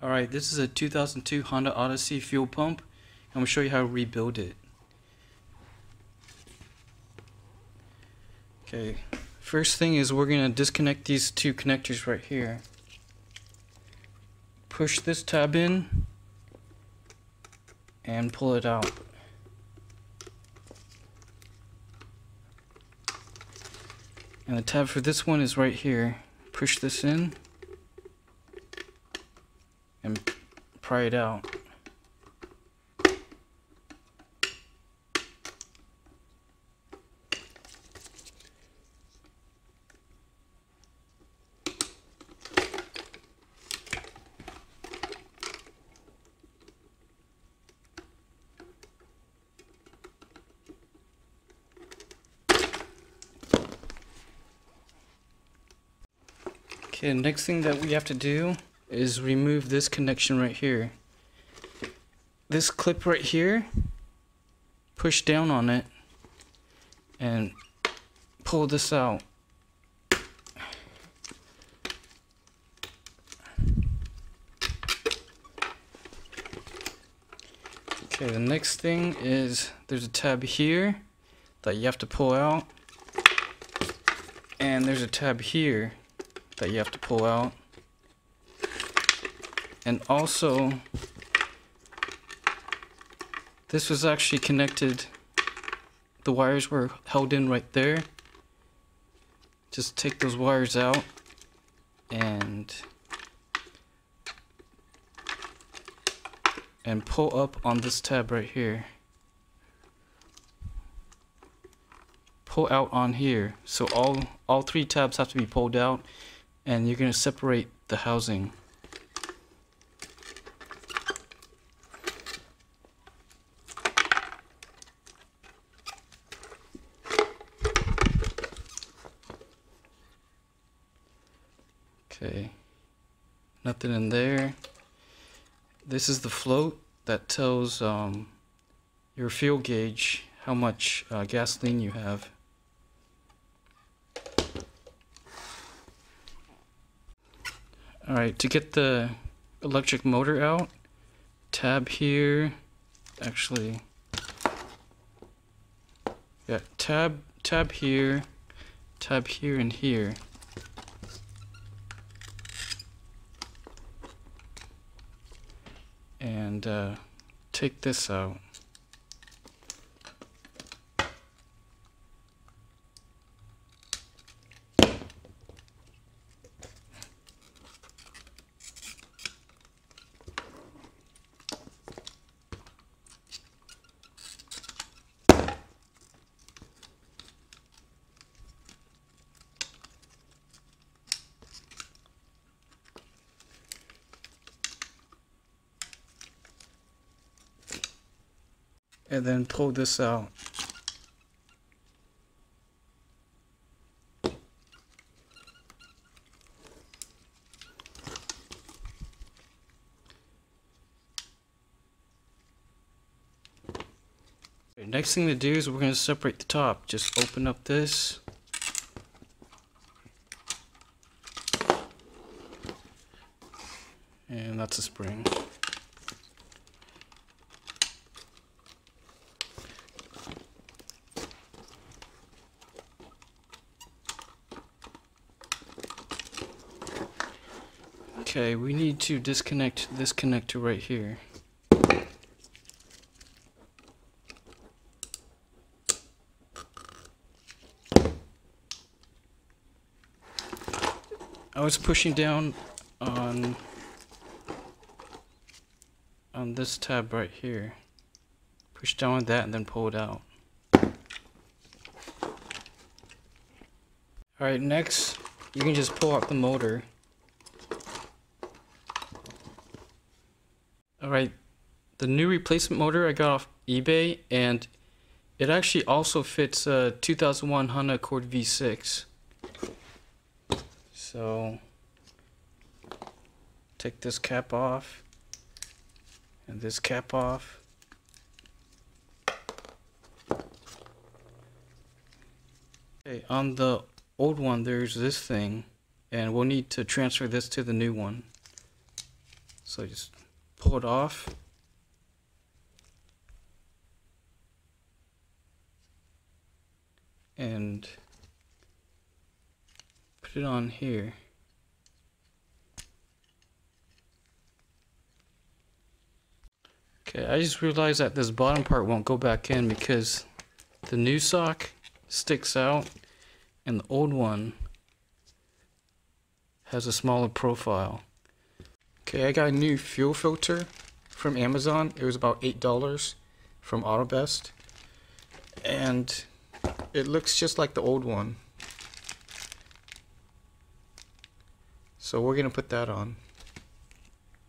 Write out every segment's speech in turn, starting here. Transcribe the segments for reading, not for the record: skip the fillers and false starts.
Alright, this is a 2002 Honda Odyssey fuel pump. I'm going to show you how to rebuild it. Okay, first thing is we're going to disconnect these two connectors right here. Push this tab in and pull it out. And the tab for this one is right here. Push this in and pry it out. Okay, next thing that we have to do is remove this connection right here. This clip right here, push down on it and pull this out. Okay, the next thing is there's a tab here that you have to pull out, and there's a tab here that you have to pull out. And also, this was actually connected, the wires were held in right there. Just take those wires out and pull up on this tab right here. Pull out on here. So all three tabs have to be pulled out, and you're going to separate the housing. Okay, nothing in there. This is the float that tells your fuel gauge how much gasoline you have. Alright, to get the electric motor out, tab here, actually, yeah, tab here, and here. And take this out. And then pull this out. Okay, next thing to do is we're going to separate the top. Just open up this. And that's a spring. Okay, we need to disconnect this connector right here. I was pushing down on this tab right here. Push down on that and then pull it out. Alright, next you can just pull out the motor. Alright, the new replacement motor I got off eBay, and it actually also fits a 2001 Honda Accord V6. So, take this cap off, and this cap off. Okay, on the old one there's this thing, and we'll need to transfer this to the new one. So just pull it off. And put it on here. Okay, I just realized that this bottom part won't go back in because the new sock sticks out and the old one has a smaller profile. Okay, I got a new fuel filter from Amazon. It was about $8 from AutoBest, and it looks just like the old one. So we're gonna put that on.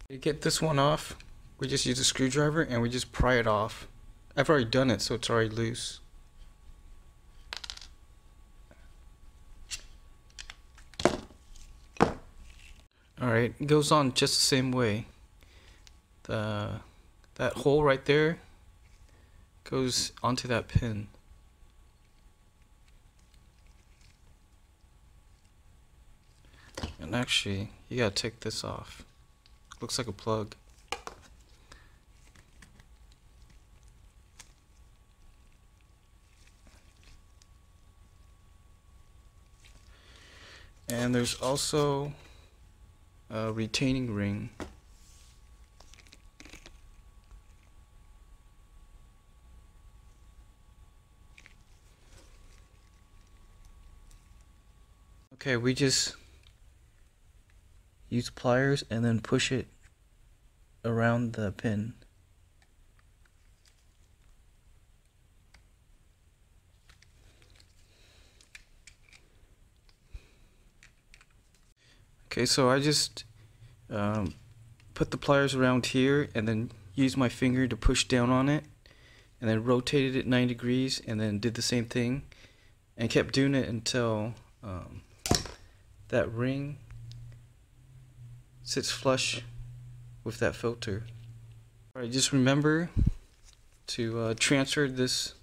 To get this one off, we just use a screwdriver and we just pry it off. I've already done it, so it's already loose. Alright, it goes on just the same way. That hole right there goes onto that pin. And actually, you gotta take this off. Looks like a plug. And there's also a retaining ring. Okay, we just use pliers and then push it around the pin. Okay, so I just put the pliers around here and then used my finger to push down on it and then rotated it 90 degrees and then did the same thing and kept doing it until that ring sits flush with that filter. Alright, just remember to transfer this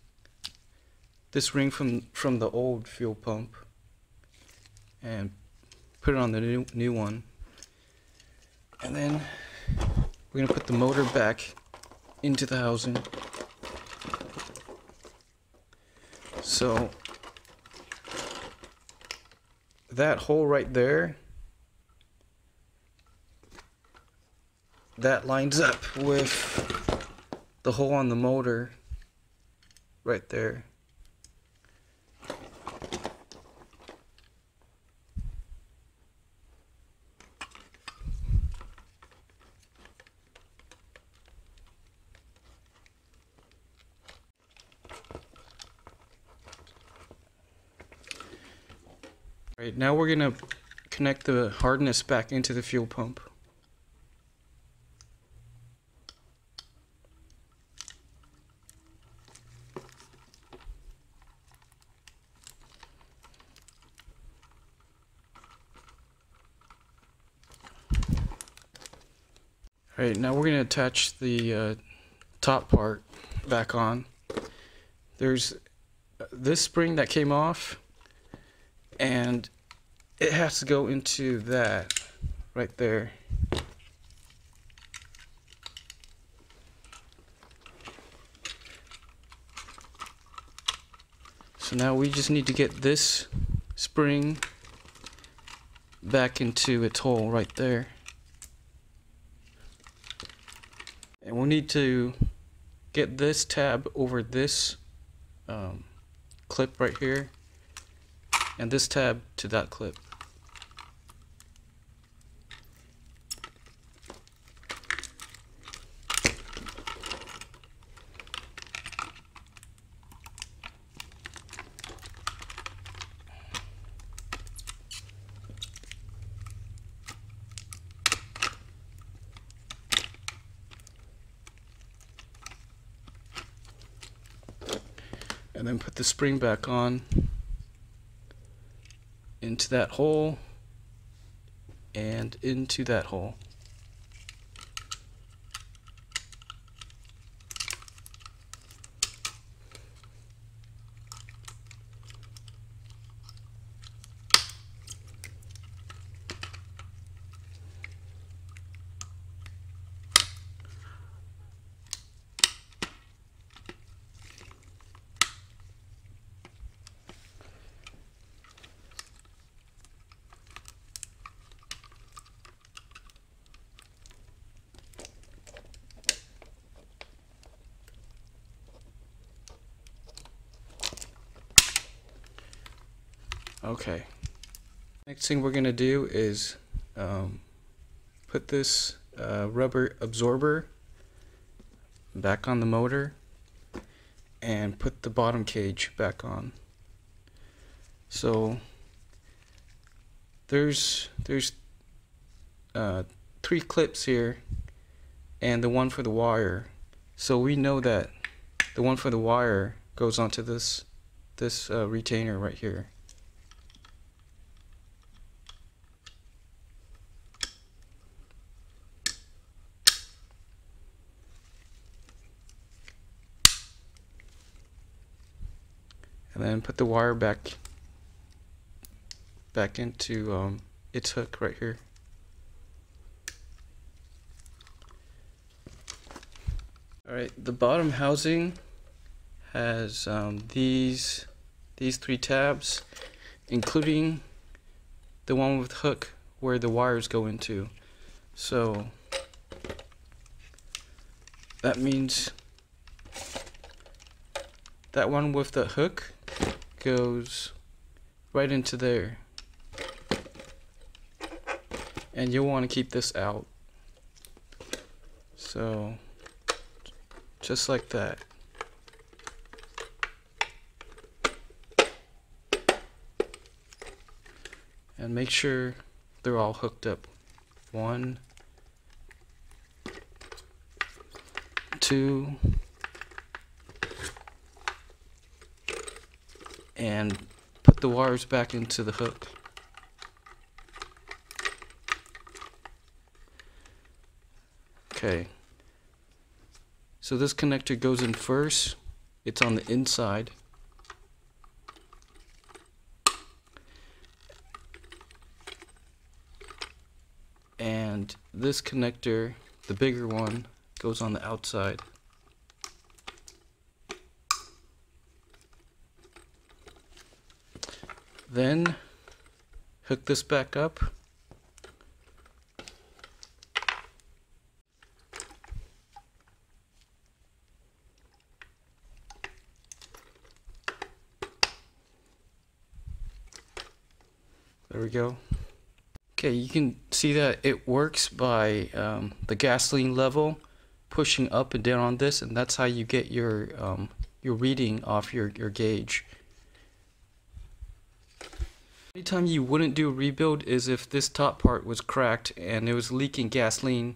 ring from the old fuel pump and put it on the new one, and then we're gonna put the motor back into the housing. So that hole right there, that lines up with the hole on the motor right there. Right, now we're going to connect the hardness back into the fuel pump. Alright, now we're going to attach the top part back on. There's this spring that came off, and it has to go into that right there. So now we just need to get this spring back into its hole right there. And we'll need to get this tab over this clip right here, and this tab to that clip. And then put the spring back on into that hole and into that hole. Okay. Next thing we're gonna do is put this rubber absorber back on the motor and put the bottom cage back on. So there's 3 clips here and the one for the wire. So we know that the one for the wire goes onto this retainer right here. And then put the wire back into its hook right here. Alright, the bottom housing has these 3 tabs, including the one with hook where the wires go into. So that means that one with the hook goes right into there, and you'll want to keep this out. So just like that. And make sure they're all hooked up. 1, 2, and put the wires back into the hook. Okay. So this connector goes in first. It's on the inside. And this connector, the bigger one, goes on the outside. Then hook this back up. There we go. Okay, you can see that it works by the gasoline level pushing up and down on this, and that's how you get your reading off your gauge. Anytime you wouldn't do a rebuild is if this top part was cracked and it was leaking gasoline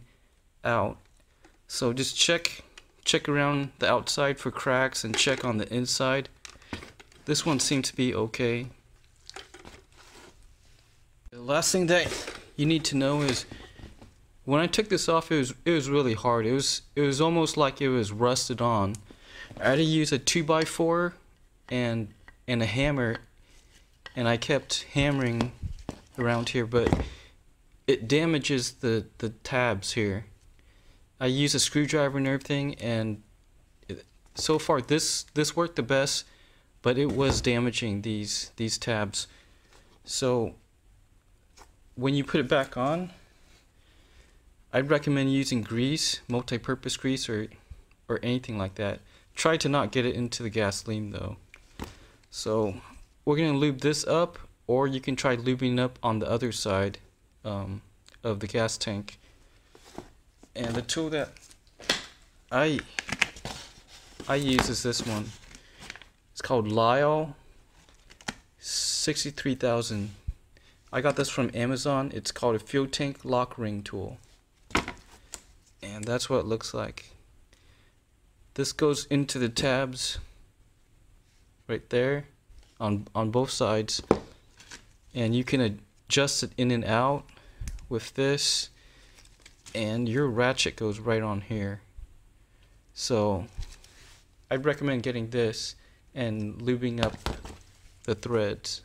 out. So just check around the outside for cracks and check on the inside. This one seemed to be okay. The last thing that you need to know is when I took this off, it was really hard. It was almost like it was rusted on. I had to use a 2x4 and a hammer, and I kept hammering around here, but it damages the tabs here. I used a screwdriver and everything, and so far this worked the best, but it was damaging these tabs. So when you put it back on, I'd recommend using grease, multi-purpose grease or anything like that. Try to not get it into the gasoline though. So we're going to lube this up, or you can try lubing up on the other side of the gas tank. And the tool that I use is this one. It's called Lyle 63000. I got this from Amazon. It's called a fuel tank lock ring tool. And that's what it looks like. This goes into the tabs right there on both sides, and you can adjust it in and out with this, and your ratchet goes right on here. So I'd recommend getting this and lubing up the threads.